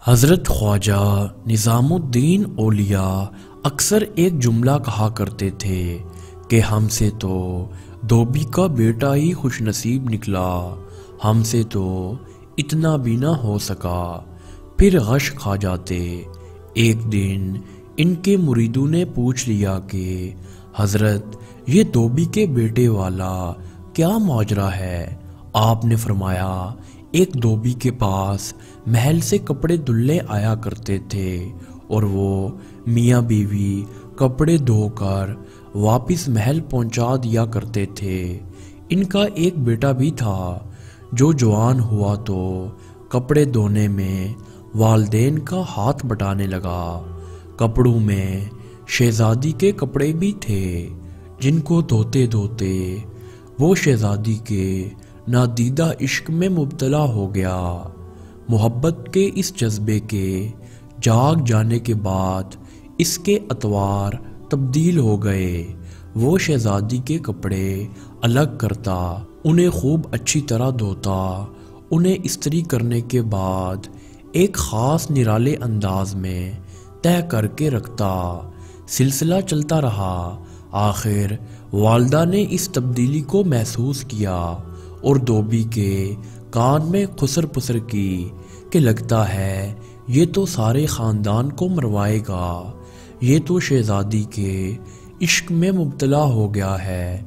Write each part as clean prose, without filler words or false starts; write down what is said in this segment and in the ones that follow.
حضرت خواجہ نظام الدین اولیاء اکثر ایک جملہ کہا کرتے تھے کہ ہم سے تو دھوبی کا بیٹا ہی خوش نصیب نکلا، ہم سے تو اتنا بھی نہ ہو سکا، پھر غش کھا جاتے۔ ایک دن ان کے مریدوں نے پوچھ لیا کہ حضرت یہ دھوبی کے بیٹے والا کیا ماجرا ہے؟ آپ نے فرمایا ایک دھوبی کے پاس محل سے کپڑے دھلنے آیا کرتے تھے اور وہ میاں بیوی کپڑے دھو کر واپس محل پہنچا دیا کرتے تھے۔ ان کا ایک بیٹا بھی تھا جو جوان ہوا تو کپڑے دھونے میں والدین کا ہاتھ بٹانے لگا۔ کپڑوں میں شہزادی کے کپڑے بھی تھے جن کو دھوتے دھوتے وہ شہزادی کے نادیدہ عشق میں مبتلا ہو گیا۔ محبت کے اس جذبے کے جاگ جانے کے بعد اس کے اطوار تبدیل ہو گئے۔ وہ شہزادی کے کپڑے الگ کرتا، انہیں خوب اچھی طرح دھوتا، انہیں استری کرنے کے بعد ایک خاص نرالے انداز میں تہہ کر کے رکھتا۔ سلسلہ چلتا رہا۔ آخر والدہ نے اس تبدیلی کو محسوس کیا اور دھوبی کے کان میں خسر پسر کی کہ لگتا ہے یہ تو سارے خاندان کو مروائے گا، یہ تو شہزادی کے عشق میں مبتلا ہو گیا ہے۔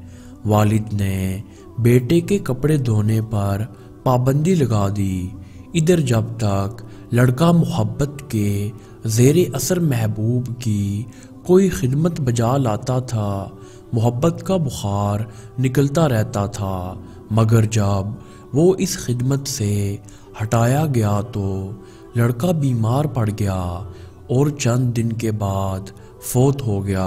والد نے بیٹے کے کپڑے دھونے پر پابندی لگا دی۔ ادھر جب تک لڑکا محبت کے زیر اثر محبوب کی کوئی خدمت بجا لاتا تھا محبت کا بخار نکلتا رہتا تھا، مگر جب وہ اس خدمت سے ہٹایا گیا تو لڑکا بیمار پڑ گیا اور چند دن کے بعد فوت ہو گیا۔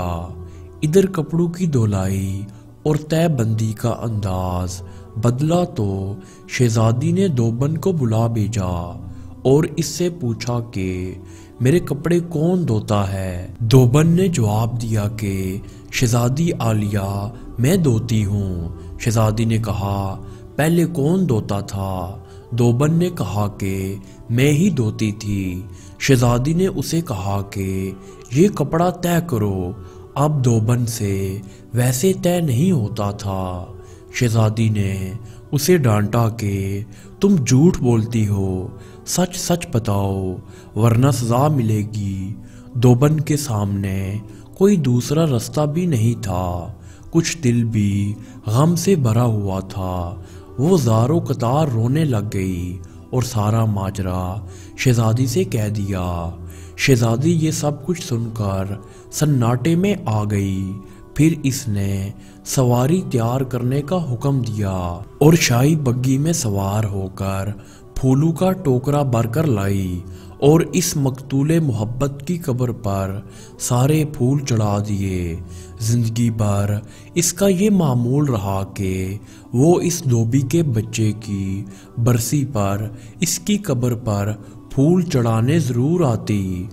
ادھر کپڑوں کی دھلائی اور تہہ بندی کا انداز بدلا تو شہزادی نے دھوبن کو بلا بھیجا اور اس سے پوچھا کہ میرے کپڑے کون دھوتا ہے؟ دھوبن نے جواب دیا کہ شہزادی عالیہ میں دھوتی ہوں۔ شہزادی نے کہا پہلے کون دھوتا تھا؟ دھوبن نے کہا کہ میں ہی دھوتی تھی۔ شہزادی نے اسے کہا کہ یہ کپڑا تہہ کرو۔ اب دھوبن سے ویسے تہہ نہیں ہوتا تھا۔ شہزادی نے اسے ڈانٹا کہ تم جھوٹ بولتی ہو، سچ سچ بتاؤ ورنہ سزا ملے گی۔ دھوبن کے سامنے کوئی دوسرا رستہ بھی نہیں تھا، کچھ دل بھی غم سے بھرا ہوا تھا۔ وہ زاروں قطار رونے لگ گئی اور سارا ماجرا شہزادی سے کہہ دیا۔ شہزادی یہ سب کچھ سن کر سناٹے میں آ گئی۔ پھر اس نے سواری تیار کرنے کا حکم دیا اور شاہی بگی میں سوار ہو کر پھولوں کا ٹوکرا بھر کر لائی اور اس مقتول محبت کی قبر پر سارے پھول چڑھا دیے۔ زندگی بھر اس کا یہ معمول رہا کہ وہ اس دھوبی کے بچے کی برسی پر اس کی قبر پر پھول چڑھانے ضرور آتی۔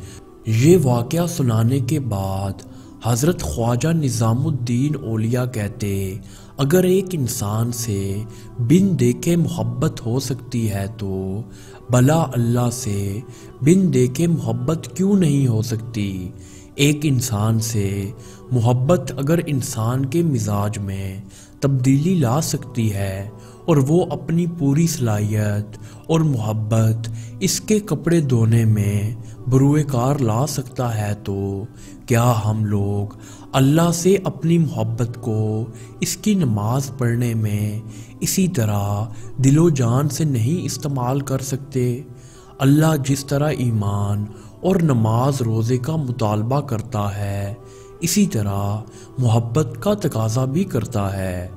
یہ واقعہ سنانے کے بعد حضرت خواجہ نظام الدین اولیاء کہتے اگر ایک انسان سے بن دیکھے محبت ہو سکتی ہے تو بھلا اللہ سے بن دیکھے محبت کیوں نہیں ہو سکتی؟ ایک انسان سے محبت اگر انسان کے مزاج میں تبدیلی لا سکتی ہے اور وہ اپنی پوری صلاحیت اور محبت اس کے کپڑے دھونے میں بروئے کار لا سکتا ہے تو کیا ہم لوگ اللہ سے اپنی محبت کو اس کی نماز پڑھنے میں اسی طرح دل و جان سے نہیں استعمال کر سکتے؟ اللہ جس طرح ایمان اور نماز روزے کا مطالبہ کرتا ہے اسی طرح محبت کا تقاضا بھی کرتا ہے۔